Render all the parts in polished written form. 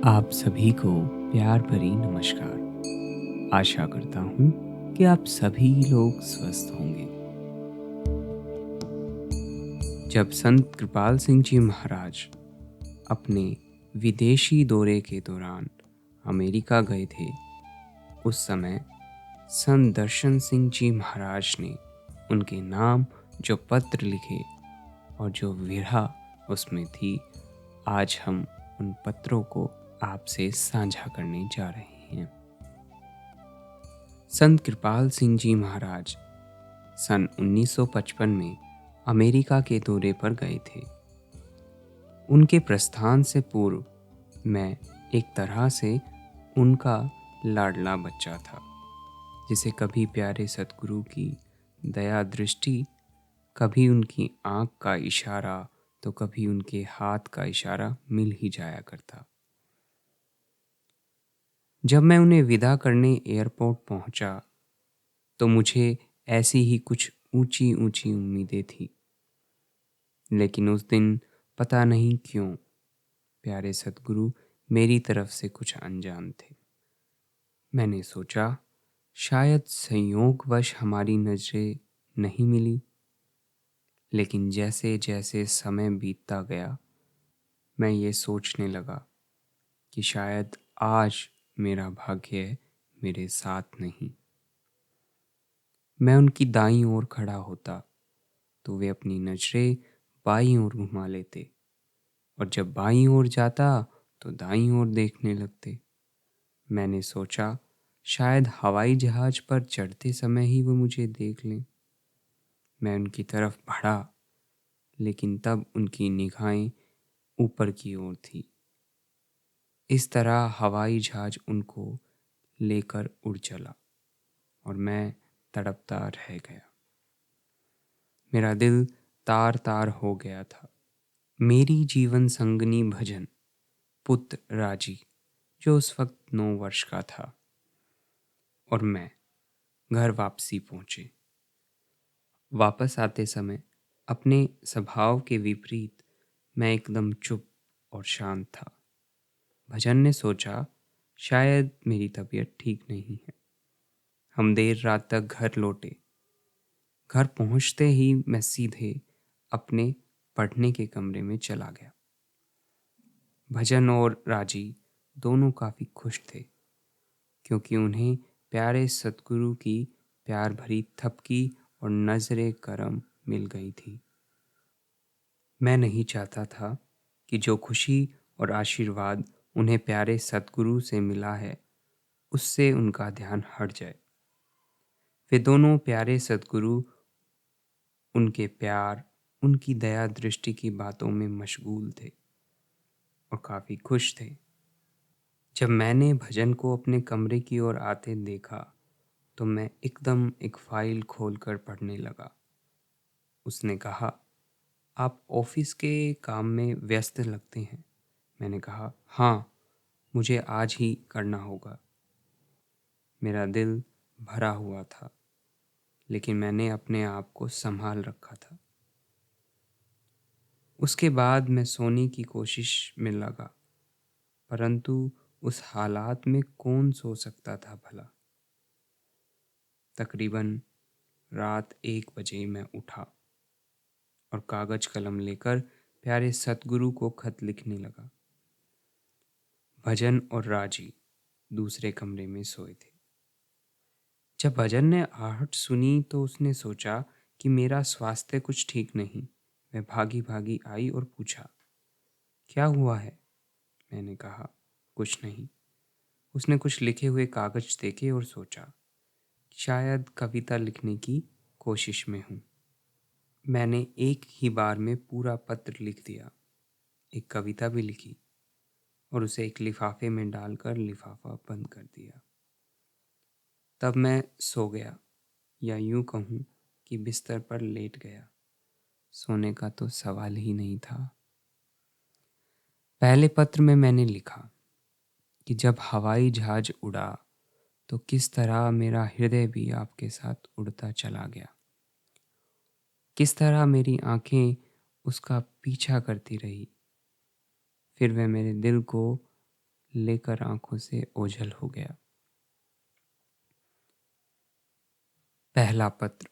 आप सभी को प्यार भरी नमस्कार। आशा करता हूँ कि आप सभी लोग स्वस्थ होंगे। जब संत कृपाल सिंह जी महाराज अपने विदेशी दौरे के दौरान अमेरिका गए थे, उस समय संत दर्शन सिंह जी महाराज ने उनके नाम जो पत्र लिखे और जो विरह उसमें थी, आज हम उन पत्रों को आपसे साझा करने जा रहे हैं। संत कृपाल सिंह जी महाराज सन 1955 में अमेरिका के दौरे पर गए थे। उनके प्रस्थान से पूर्व मैं एक तरह से उनका लाडला बच्चा था, जिसे कभी प्यारे सतगुरु की दया दृष्टि, कभी उनकी आंख का इशारा तो कभी उनके हाथ का इशारा मिल ही जाया करता। जब मैं उन्हें विदा करने एयरपोर्ट पहुंचा तो मुझे ऐसी ही कुछ ऊंची ऊंची उम्मीदें थी, लेकिन उस दिन पता नहीं क्यों प्यारे सतगुरु मेरी तरफ से कुछ अनजान थे। मैंने सोचा शायद संयोगवश हमारी नजरें नहीं मिली, लेकिन जैसे जैसे समय बीतता गया मैं ये सोचने लगा कि शायद आज मेरा भाग्य मेरे साथ नहीं। मैं उनकी दाईं ओर खड़ा होता तो वे अपनी नजरें बाईं ओर घुमा लेते, और जब बाईं ओर जाता तो दाईं ओर देखने लगते। मैंने सोचा शायद हवाई जहाज पर चढ़ते समय ही वो मुझे देख लें। मैं उनकी तरफ बढ़ा, लेकिन तब उनकी निगाहें ऊपर की ओर थी। इस तरह हवाई जहाज उनको लेकर उड़ चला और मैं तड़पता रह गया। मेरा दिल तार तार हो गया था। मेरी जीवन संगनी भजन पुत्र राजी, जो उस वक्त 9 वर्ष का था, और मैं घर वापसी पहुंचे। वापस आते समय अपने स्वभाव के विपरीत मैं एकदम चुप और शांत था। भजन ने सोचा शायद मेरी तबीयत ठीक नहीं है। हम देर रात तक घर लौटे। घर पहुंचते ही मैं सीधे अपने पढ़ने के कमरे में चला गया। भजन और राजी दोनों काफ़ी खुश थे, क्योंकि उन्हें प्यारे सतगुरु की प्यार भरी थपकी और नजरे करम मिल गई थी। मैं नहीं चाहता था कि जो खुशी और आशीर्वाद उन्हें प्यारे सतगुरु से मिला है, उससे उनका ध्यान हट जाए। वे दोनों प्यारे सतगुरु, उनके प्यार, उनकी दया दृष्टि की बातों में मशगूल थे और काफ़ी खुश थे। जब मैंने भजन को अपने कमरे की ओर आते देखा तो मैं एकदम एक फाइल खोलकर पढ़ने लगा। उसने कहा, आप ऑफिस के काम में व्यस्त लगते हैं। मैंने कहा, हाँ, मुझे आज ही करना होगा। मेरा दिल भरा हुआ था, लेकिन मैंने अपने आप को संभाल रखा था। उसके बाद मैं सोने की कोशिश में लगा, परंतु उस हालात में कौन सो सकता था भला। तकरीबन रात 1 बजे मैं उठा और कागज कलम लेकर प्यारे सतगुरु को खत लिखने लगा। भजन और राजी दूसरे कमरे में सोए थे। जब भजन ने आहट सुनी तो उसने सोचा कि मेरा स्वास्थ्य कुछ ठीक नहीं। वह भागी भागी आई और पूछा, क्या हुआ है? मैंने कहा, कुछ नहीं। उसने कुछ लिखे हुए कागज देखे और सोचा, शायद कविता लिखने की कोशिश में हूँ। मैंने एक ही बार में पूरा पत्र लिख दिया, एक कविता भी लिखी और उसे एक लिफाफे में डालकर लिफाफा बंद कर दिया। तब मैं सो गया, या यूं कहूँ कि बिस्तर पर लेट गया। सोने का तो सवाल ही नहीं था। पहले पत्र में मैंने लिखा कि जब हवाई जहाज उड़ा तो किस तरह मेरा हृदय भी आपके साथ उड़ता चला गया। किस तरह मेरी आंखें उसका पीछा करती रही। फिर वह मेरे दिल को लेकर आंखों से ओझल हो गया। पहला पत्र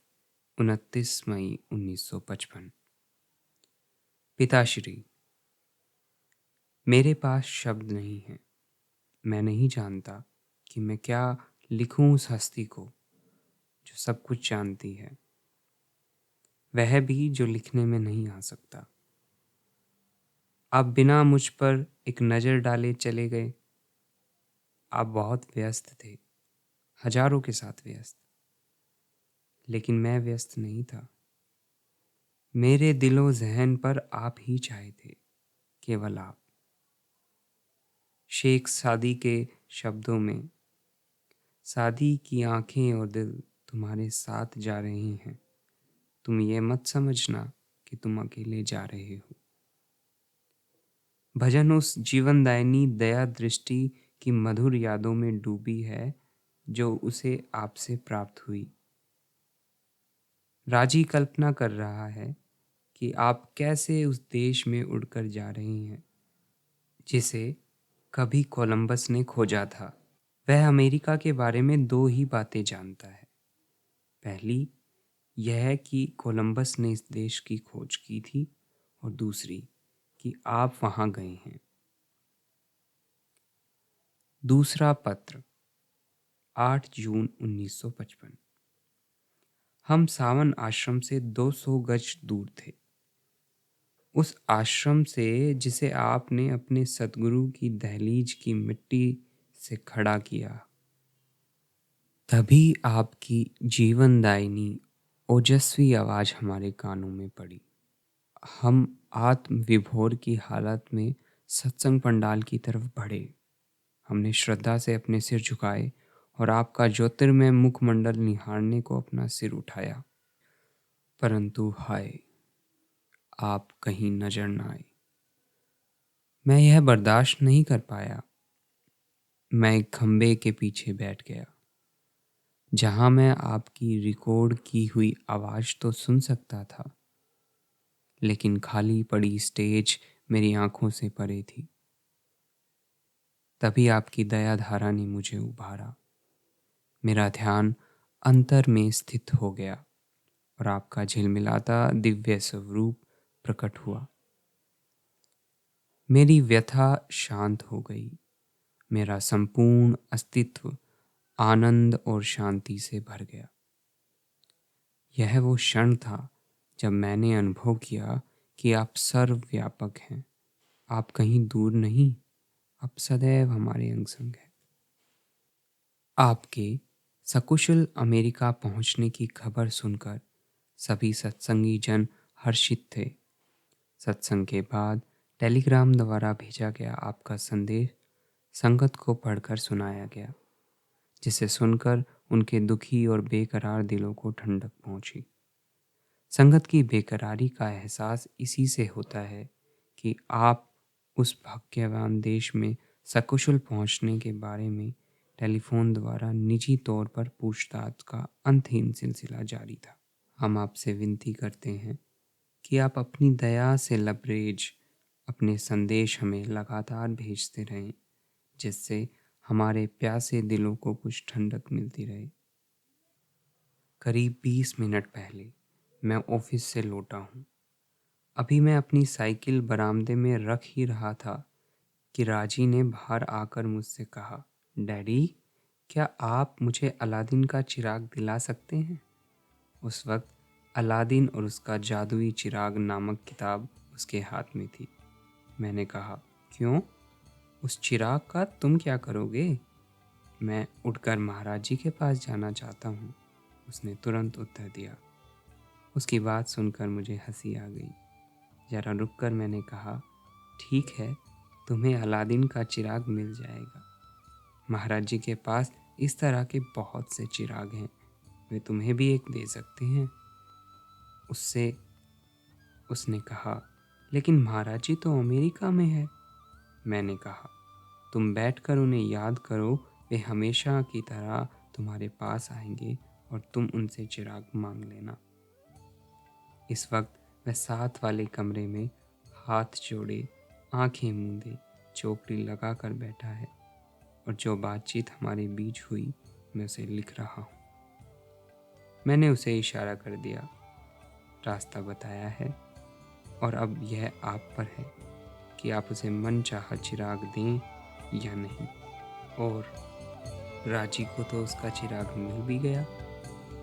29 मई 1955। पिताश्री, मेरे पास शब्द नहीं हैं। मैं नहीं जानता कि मैं क्या लिखूं उस हस्ती को जो सब कुछ जानती है, वह भी जो लिखने में नहीं आ सकता। आप बिना मुझ पर एक नज़र डाले चले गए। आप बहुत व्यस्त थे, हजारों के साथ व्यस्त, लेकिन मैं व्यस्त नहीं था। मेरे दिलो ज़हन पर आप ही छाए थे, केवल आप। शेख सादी के शब्दों में, सादी की आंखें और दिल तुम्हारे साथ जा रहे हैं। तुम ये मत समझना कि तुम अकेले जा रहे हो। भजन उस जीवनदायिनी दया दृष्टि की मधुर यादों में डूबी है जो उसे आपसे प्राप्त हुई। राजी कल्पना कर रहा है कि आप कैसे उस देश में उड़कर जा रहे हैं जिसे कभी कोलंबस ने खोजा था। वह अमेरिका के बारे में दो ही बातें जानता है। पहली यह कि कोलंबस ने इस देश की खोज की थी, और दूसरी कि आप वहां गए हैं। दूसरा पत्र 8 जून 1955। हम सावन आश्रम से 200 गज दूर थे। उस आश्रम से जिसे आपने अपने सतगुरु की दहलीज की मिट्टी से खड़ा किया। तभी आपकी जीवनदायिनी ओजस्वी आवाज़ हमारे कानों में पड़ी। हम आत्म विभोर की हालत में सत्संग पंडाल की तरफ बढ़े। हमने श्रद्धा से अपने सिर झुकाए और आपका ज्योतिर्मय मुखमंडल निहारने को अपना सिर उठाया। परंतु हाय, आप कहीं नजर न आए। मैं यह बर्दाश्त नहीं कर पाया। मैं एक खंबे के पीछे बैठ गया, जहां मैं आपकी रिकॉर्ड की हुई आवाज़ तो सुन सकता था, लेकिन खाली पड़ी स्टेज मेरी आंखों से परे थी। तभी आपकी दया धारा ने मुझे उभारा। मेरा ध्यान अंतर में स्थित हो गया और आपका झिलमिलाता दिव्य स्वरूप प्रकट हुआ। मेरी व्यथा शांत हो गई। मेरा संपूर्ण अस्तित्व आनंद और शांति से भर गया। यह वो क्षण था जब मैंने अनुभव किया कि आप सर्वव्यापक हैं। आप कहीं दूर नहीं, आप सदैव हमारे अंग संग हैं। आपके सकुशल अमेरिका पहुंचने की खबर सुनकर सभी सत्संगी जन हर्षित थे। सत्संग के बाद टेलीग्राम द्वारा भेजा गया आपका संदेश संगत को पढ़कर सुनाया गया, जिसे सुनकर उनके दुखी और बेकरार दिलों को ठंडक पहुंची। संगत की बेकरारी का एहसास इसी से होता है कि आप उस भाग्यवान देश में सकुशल पहुंचने के बारे में टेलीफोन द्वारा निजी तौर पर पूछताछ का अंतहीन सिलसिला जारी था। हम आपसे विनती करते हैं कि आप अपनी दया से लबरेज अपने संदेश हमें लगातार भेजते रहें, जिससे हमारे प्यासे दिलों को कुछ ठंडक मिलती रहे। करीब 20 मिनट पहले मैं ऑफिस से लौटा हूँ। अभी मैं अपनी साइकिल बरामदे में रख ही रहा था कि राजी ने बाहर आकर मुझसे कहा, डैडी, क्या आप मुझे अलादीन का चिराग दिला सकते हैं? उस वक्त अलादीन और उसका जादुई चिराग नामक किताब उसके हाथ में थी। मैंने कहा, क्यों? उस चिराग का तुम क्या करोगे? मैं उठकर महाराज जी के पास जाना चाहता हूँ, उसने तुरंत उत्तर दिया। उसकी बात सुनकर मुझे हंसी आ गई। जरा रुककर मैंने कहा, ठीक है, तुम्हें अलादीन का चिराग मिल जाएगा। महाराज जी के पास इस तरह के बहुत से चिराग हैं, वे तुम्हें भी एक दे सकते हैं। उसने कहा, लेकिन महाराज जी तो अमेरिका में है। मैंने कहा, तुम बैठकर उन्हें याद करो, वे हमेशा की तरह तुम्हारे पास आएंगे और तुम उनसे चिराग मांग लेना। इस वक्त वह साथ वाले कमरे में हाथ जोड़े, आंखें मूंदे, चौकड़ी लगा कर बैठा है और जो बातचीत हमारे बीच हुई मैं उसे लिख रहा हूँ। मैंने उसे इशारा कर दिया, रास्ता बताया है और अब यह आप पर है कि आप उसे मनचाहा चिराग दें या नहीं। और राजी को तो उसका चिराग मिल भी गया।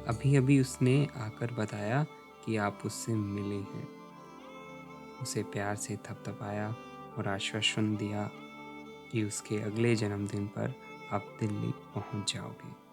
अभी अभी उसने आकर बताया कि आप उससे मिले हैं। उसे प्यार से थपथपाया और आश्वासन दिया कि उसके अगले जन्मदिन पर आप दिल्ली पहुंच जाओगे।